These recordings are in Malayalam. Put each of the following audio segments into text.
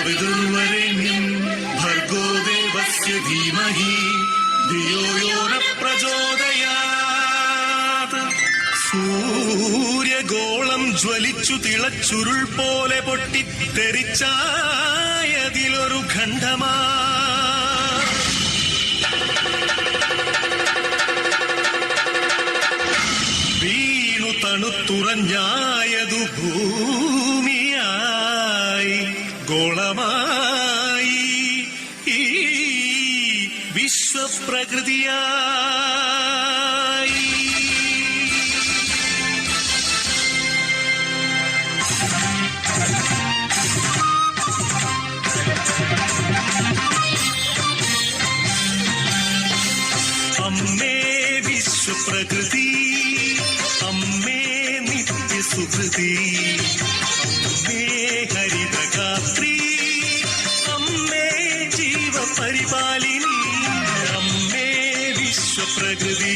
വിദുർവരേണ്യം ഭർഗോ ദേവസ്യ ധീമഹി ധിയോ യോ ന പ്രചോദയാത്. സൂര്യഗോളം ജ്വലിച്ചു തിളച്ചുരുൾ പോലെ പൊട്ടിത്തെറിച്ചായതിലൊരു ഖണ്ഡമാ വീണു തണുത്തുറഞ്ഞായതു ഭൂമിയായി ഗോളമായി ഈ വിശ്വപ്രകൃതിയായി. അമ്മേ വിശ്വപ്രകൃതി, അമ്മേ നിത്യസുഹൃതി, അമ്മേ ഹരിതഗാത്രി, അമ്മേ ജീവപരിപാലിനി, അമ്മേ വിശ്വപ്രകൃതി.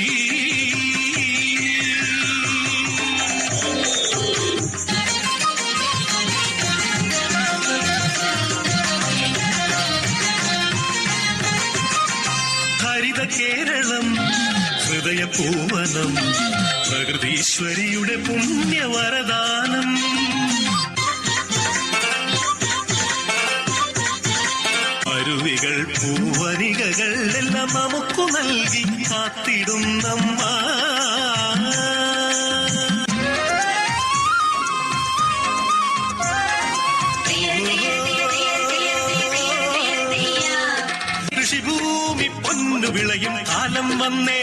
ഹരിത കേരളം ഹൃദയപൂവനം പ്രകൃതീശ്വരിയുടെ പുണ്യവരദാനം. അരുവികൾ പൂവനികകൾ എല്ലാം നമുക്കു നൽകി കാത്തിടുന്നമ്മ. കൃഷിഭൂമി പൊന്നു വിളയും കാലം വന്നേ,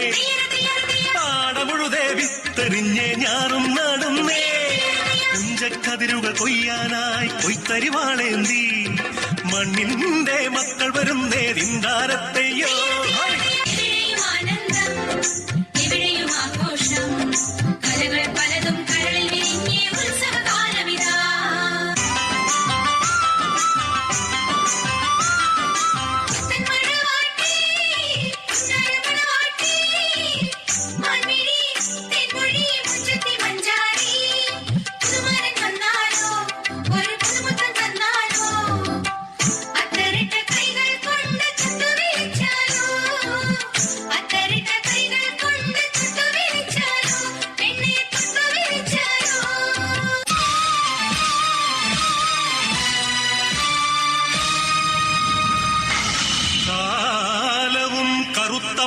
പാടമുഴുതേ വിത്തെറിഞ്ഞേ ഞാറും നടുന്നേ. കുഞ്ചക്കതിരുകൾ കൊയ്യാനായി കൊയ്ത്തരിവാളേന്തി മണ്ണിന്റെ മക്കൾ വരുന്നേ ദിന്താരത്തെയോ.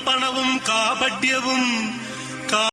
പണവും കാപട്യവും